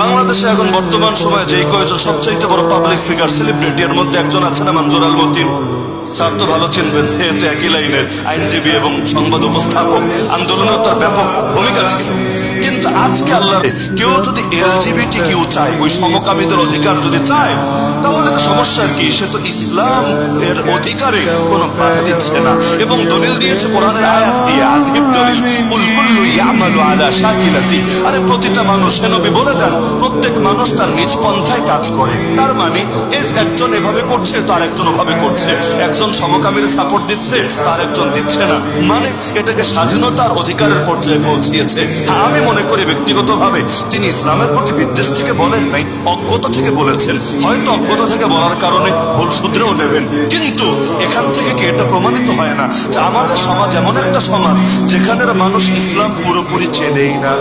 বাংলাদেশে এখন বর্তমান সময়ে যেই কয়েকজন সবচাইতে বড় পাবলিক ফিগার সেলিব্রিটি এর মধ্যে একজন আছেন মনজুর আল মতিন। স্যার তো ভালো চিনবেন, এতে একই লাইনের আইনজীবী এবং সংবাদ উপস্থাপক। আন্দোলনেও তার ব্যাপক ভূমিকা ছিল। কিন্তু আজকে আল্লাহ কেউ যদি এলজিবিটি কেউ চায়, ওই সমকামীদের অধিকার যদি চায়, তাহলে তো সমস্যার কি? সে তো ইসলাম এর অধিকারে কোনো বাধা দিচ্ছে না এবং দলিল দিয়েছে কোরআনের আয়াত দিয়ে, আজিব দলিল, কুল কুল্লু ইয়ামালু আলা শাকিলাতি। আরে প্রতিটা মানুষ, নবী বলে দেন, প্রত্যেক মানুষ তার নিজ পন্থায় কাজ করে। তার মানে একজন এভাবে করছে তো আরেকজন ওভাবে করছে, একজন সমকামীর সাপোর্ট দিচ্ছে তার একজন দিচ্ছে না। মানে এটাকে স্বাধীনতার অধিকারের পর্যায়ে পৌঁছিয়েছে। আমি মনে করি ব্যক্তিগতভাবে তিনি ইসলামের প্রতি বিদ্বেষ থেকে বলেন নাই, অজ্ঞতা থেকে বলেছেন। হয়তো অজ্ঞতা থেকে বলার কারণে ভুল শুধরেও নেবেন, কিন্তু এখান থেকে কি এটা প্রমাণিত হয় না যে আমাদের সমাজ এমন একটা সমাজ যেখানের মানুষ ইসলাম পুরোপুরি চেনেই না?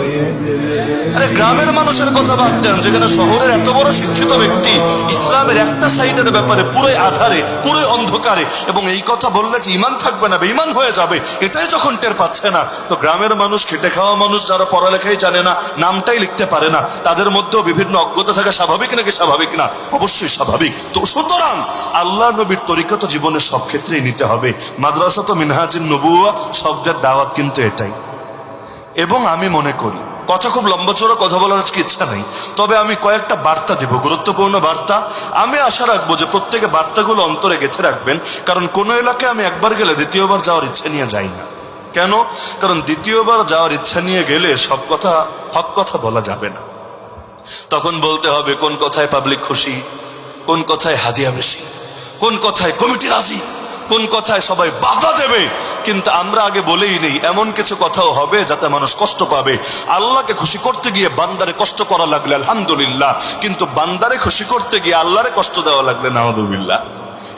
আরে গ্রামের মানুষের কথা বাদ দেন, যেখানে শহরের এত বড় শিক্ষিত ব্যক্তি ইসলামের একটা সাইডের ব্যাপারে পুরোই আধারে, পুরোই অন্ধকারে, এবং এই কথা বললে যে ইমান থাকবে না, বেঈমান হয়ে যাবে, এটাই যখন টের পাচ্ছে না, তো গ্রামের মানুষ, খেটে খাওয়া মানুষ, যারা পড়ালেখাই জানে না, নামটাই লিখতে পারে না, তাদের মধ্যেও বিভিন্ন অজ্ঞতা থাকা স্বাভাবিক নাকি স্বাভাবিক না? অবশ্যই স্বাভাবিক। তো সুতরাং আল্লাহ নবীর তরিকা তো জীবনের সব ক্ষেত্রেই নিতে হবে। মাদ্রাসা তো মিনহাজুন নবুওয়া শব্দের দাওয়াত কিন্তু এটাই। এবং আমি মনে করি, কথা খুব লম্বা চড়া কথা বলার আজকে ইচ্ছা নেই, তবে আমি কয়েকটা বার্তা দেব, গুরুত্বপূর্ণ বার্তা। আমি আশা রাখবো যে প্রত্যেকে বার্তাগুলো অন্তরে গেঁথে রাখবেন, কারণ কোনো এলাকায় আমি একবার গেলে দ্বিতীয়বার যাওয়ার ইচ্ছে নিয়ে যাই না। কেন? কারণ দ্বিতীয়বার যাওয়ার ইচ্ছা নিয়ে গেলে সব কথা, হক কথা বলা যাবে না। তখন বলতে হবে কোন কথায় পাবলিক খুশি, কোন কথায় হাদিয়া বেশি, কোন কথায় কমিটি রাজি, কোন কথায় সবাই বাধা দেবে। কিন্তু আমরা আগে বলেই নেই, এমন কিছু কথাও হবে যাতে মানুষ কষ্ট পাবে। আল্লাহকে খুশি করতে গিয়ে বান্দারে কষ্ট করা লাগলে আলহামদুলিল্লাহ, কিন্তু বান্দারে খুশি করতে গিয়ে আল্লাহরে কষ্ট দেওয়া লাগলে নাউযুবিল্লাহ।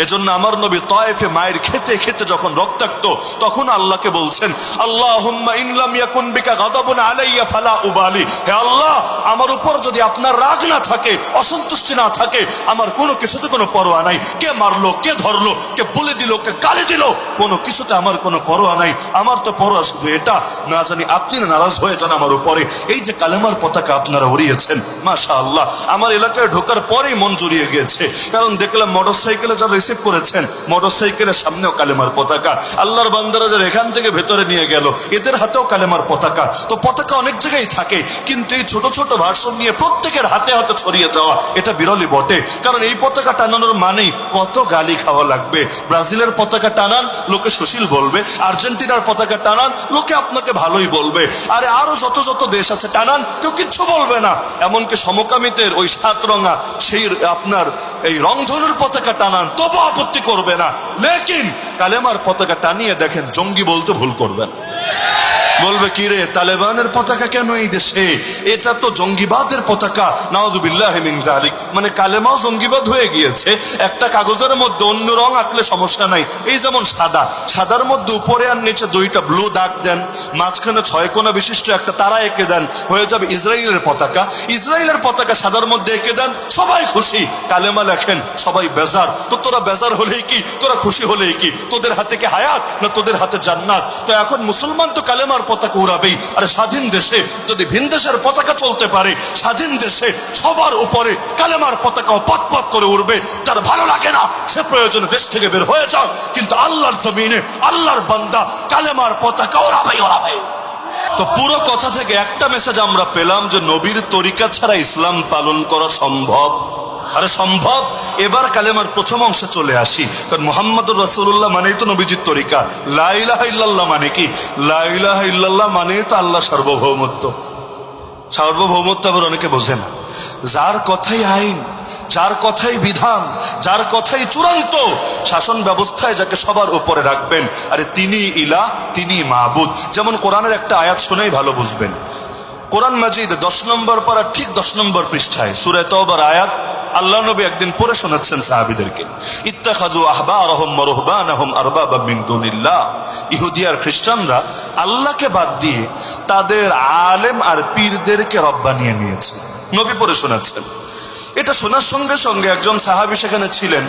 এজন্য আমার নবী তায়েফে মায়ের খেতে খেতে যখন রক্তাক্ত, তখন আল্লাহকে বলছেন, আল্লাহুম্মা ইন লাম ইয়াকুন বিকা গাদাবুন আলাইয়া ফালা উবালি। হে আল্লাহ, আমার উপর যদি আপনার রাগ না থাকে, অসন্তুষ্টি না থাকে, আমার কোনো কিছুতে কোনো পরোয়া নাই। কে মারলো, কে ধরলো, কে বলে দিল, কে গালি দিল, কোনো কিছুতে আমার কোনো পরোয়া নাই। আমার তো পরোয়া শুধু এটা, না জানি আপনি নারাজ হয়ে যান আমার উপরে। এই যে কালেমার পতাকা আপনারা উড়িয়েছেন, মাশাআল্লাহ, আমার এলাকায় ঢোকার পরেই মন জুড়িয়ে গিয়েছে। কারণ দেখলাম মোটরসাইকেলে যারা রিসিভ করেছেন, মোটরসাইকেলের সামনেও কালেমার পতাকা। আল্লাহর বান্দারা যারা এখান থেকে ভেতরে নিয়ে গেল, এদের হাতেও কালেমার পতাকা। তো পতাকা অনেক জায়গায় থাকে, কিন্তু এই ছোট ছোট ভার্সন নিয়ে প্রত্যেকের হাতে হাতে ছড়িয়ে যাওয়া, এটা বিরলই বটে। কারণ এই পতাকা টানানোর মানেই কত গালি খাওয়া লাগবে। ব্রাজিলের পতাকা টানান, লোকে সুশীল বলবে। আর্জেন্টিনার পতাকা টানান, লোকে আপনাকে ভালোই বলবে। আরে আরো যত যত দেশ আছে টানান, কেউ কিচ্ছু বলবে না। এমনকি সমকামিতের ওই 7 রঙা, সেই আপনার এই রংধনুর পতাকা টানান, তবু আপত্তি করবে না। লেকিন কালেমার পতাকা টানিয়ে দেখেন, জঙ্গি বলতে ভুল করবে না। বলবে কি রে, তালেবানের পতাকা কেন এই দেশে? এটা তো জঙ্গিবাদের পতাকা। নাউযুবিল্লাহি মিন যালিক। মানে কালেমাও জঙ্গিবাদ হয়ে গিয়েছে। একটা কাগজের মধ্যে অন্য রং আঁকলে সমস্যা নাই, এই যেমন সাদা, সাদার মধ্যে উপরে আর নিচে 2টা ব্লু দাগ দেন, মাঝখানে 6 কোণা বিশিষ্ট একটা তারা এঁকে দেন, হয়ে যাবে ইসরায়েলের পতাকা। ইসরায়েলের পতাকা সাদার মধ্যে এঁকে দেন, সবাই খুশি। কালেমা লেখেন, সবাই বেজার। তো তোরা বেজার হলেই কি, তোরা খুশি হলেই কি? তোদের হাতে কি হায়াত, না তোদের হাতে জান্নাত? তো এখন মুসলমান তো কালেমার পতাকা উড়াবেই। আর স্বাধীন দেশে যদি ভিন দেশের পতাকা চলতে পারে, স্বাধীন দেশে সবার উপরে কালেমার পতাকাও পথ পথ করে উড়বে। তার ভালো লাগে না, সে প্রয়োজনে দেশ থেকে বের হয়ে যাক, কিন্তু আল্লাহর জমিনে আল্লাহর বান্দা কালেমার পতাকা ওড়াবেই ওড়াবে। তো পুরো কথা থেকে একটা মেসেজ আমরা পেলাম যে নবীর তরিকা ছাড়া ইসলাম পালন করা সম্ভব। আরে সম্ভব। এবার কালেমার প্রথম অংশে চলে আসি, কারণ মুহাম্মদুর রাসূলুল্লাহ মানেই তো নবীজির তরিকা। লা ইলাহা ইল্লাল্লাহ মানে কি? লা ইলাহা ইল্লাল্লাহ মানেই তো আল্লাহ সার্বভৌমত্ব। সার্বভৌমত্ব আবার অনেকে বোঝে না। যার কথাই আইন, যার কথাই বিধান, যার কথাই চূড়ান্ত শাসন ব্যবস্থায়, যাকে সবার উপরে রাখবেন, আরে তিনি ইলাহ, তিনি মাবুদ। যেমন কোরআনের একটা আয়াত শুনেই ভালো বুঝবেন। কোরআন মাজিদ 10 নম্বর পারা ঠিক 10 নম্বর পৃষ্ঠায় সূরা তাওবার আয়াত আল্লাহ নবী একদিন পড়ে শোনাচ্ছেন সাহাবীদেরকে, ইত্তাখাযু আহবারহুম ওয়া রুহবানাহুম আরবাবাম মিন দুনিল্লাহ। ইহুদি আর খ্রিস্টানরা আল্লাহকে বাদ দিয়ে তাদের আলেম আর পীরদেরকে রব বানিয়ে নিয়েছে। নবী পড়ে শোনাচ্ছেন। এটা শোনার সঙ্গে সঙ্গে একজন সাহাবী সেখানে ছিলেন,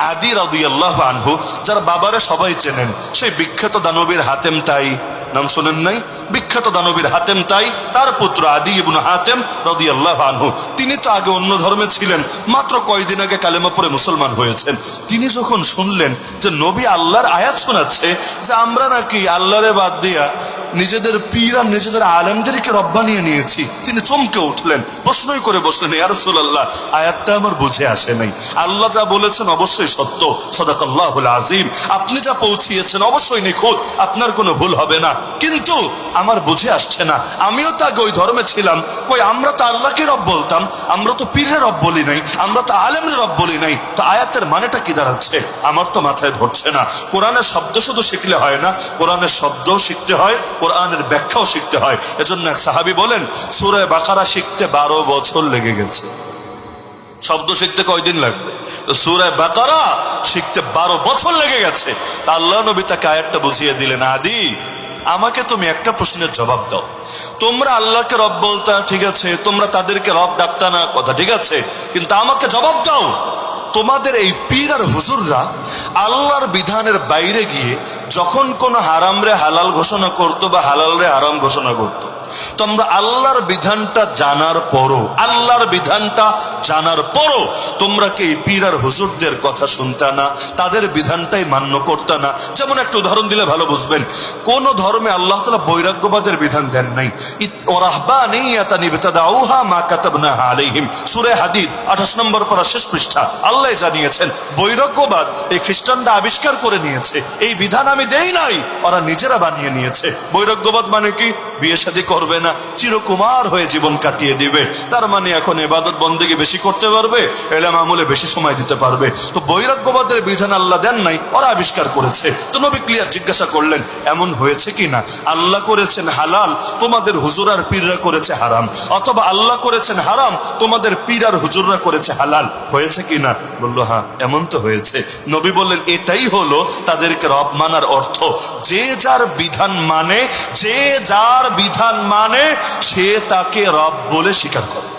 আদি রাদিয়াল্লাহু আনহু, যার বাবারে সবাই চেনেন, সেই বিখ্যাত দানবীর হাতেম তাই, নাম শোনেন নাই? বিখ্যাত দানবীর হাতেম তাই, তার পুত্র আদি ইবনে হাতেম রাদিয়াল্লাহু আনহু। তিনি তো আগে অন্য ধর্মে ছিলেন, মাত্র কয়দিন আগে কালেমা পড়ে মুসলমান হয়েছেন। তিনি যখন শুনলেন যে নবী আল্লাহর আয়াত শোনাচ্ছে যে আমরা নাকি আল্লাহরে বাদ দিয়া নিজেদের পীর আর নিজেদের আলেমদেরকে রব বানিয়ে নিয়েছি, তিনি চমকে উঠলেন, প্রশ্নই করে বসলেন, ইয়া রাসূলুল্লাহ, আয়াতটা আমার বুঝে আসে নাই। আল্লাহ যা বলেছেন অবশ্যই সত্য, সাদাকাল্লাহুল আযীম, আপনি যা পৌঁছিয়েছেন অবশ্যই নিখুঁত, আপনার কোনো ভুল হবে না, কিন্তু আমার বুঝে আসছে না। আমিও তো আগে ওই ধর্মে ছিলাম, কই আমরা তো আল্লাহকে রব বলতাম, আমরা তো পীরের রব বলি নাই, আমরা তো আলেমের রব বলি নাই, তো আয়াতের মানেটা কি দাঁড়াচ্ছে? আমার তো মাথায় ধরছে না। কোরআনের শব্দ শুধু শিখলে হয় না, কোরআনের শব্দও শিখতে হয়, কোরআনের ব্যাখ্যাও শিখতে হয়। এজন্য এক সাহাবী বলেন, সূরা বাকারা শিখতে 12 বছর লেগে গেছে। শব্দ শিখতে কয়দিন লাগবে? সূরা বাকারা শিখতে 12 বছর লেগে গেছে। তা আল্লাহ নবী তাকে আয়াতটা বুঝিয়ে দিলেন, আদি আমাকে তুমি একটা প্রশ্নের জবাব দাও। তোমরা আল্লাহকে রব বলতা, ঠিক আছে, তোমরা তাদেরকে রব ডাকতা না, কথা ঠিক আছে, কিন্তু আমাকে জবাব দাও, তোমাদের এই পীর আর হুজুররা আল্লাহর বিধানের বাইরে গিয়ে যখন কোন হারাম রে হালাল ঘোষণা করতো বা হালাল রে হারাম ঘোষণা করতো, তোমরা আল্লাহর বিধানটা জানার পরও, আল্লাহর বিধানটা জানার পরও তোমরা কি এই পীর আর হুজুরদের কথা শুনতা না, তাদের বিধানটাই মান্য করতা না? যেমন একটা উদাহরণ দিলে ভালো বুঝবেন। কোন ধর্মে আল্লাহ তাআলা বৈরাগ্যবাদের বিধান দেন নাই। ওয়ারাহবানিয়াতান ইবতাদাউহা মা কাতাবনাহা আলাইহিম, সূরা হাদীদ 28 নম্বর পারা শেষ পৃষ্ঠা। আল্লাহ জানিয়েছেন বৈরাগ্যবাদ এই খ্রিস্টানরা আবিষ্কার করে নিয়েছে, এই বিধান আমি দেই নাই, ওরা নিজেরা বানিয়ে নিয়েছে। বৈরাগ্যবাদ মানে কি? বিয়ে শাদী করবে না, চিরকুমার হয়ে জীবন কাটিয়ে দিবে, তার মানে এখন ইবাদত বন্দেগী বেশি করতে পারবে, ইলম আমলে বেশি সময় দিতে পারবে। তো বৈরাগ্যবাদের বিধান আল্লাহ দেন নাই, ওরা আবিষ্কার করেছে। তো নবী ক্লিয়ার জিজ্ঞাসা করলেন, এমন হয়েছে কি না আল্লাহ করেছেন হালাল, তোমাদের হুজুর আর পীররা করেছে হারাম, অথবা আল্লাহ করেছেন হারাম, তোমাদের পীর আর হুজুররা করেছে হালাল, হয়েছে কি না? বললো হ্যাঁ, এমন তো হয়েছে। নবী বললেন, এটাই হলো তাদেরকে রব মানার অর্থ। যে যার বিধান মানে, যে যার বিধান মানে, সে তাকে রব বলে স্বীকার করে।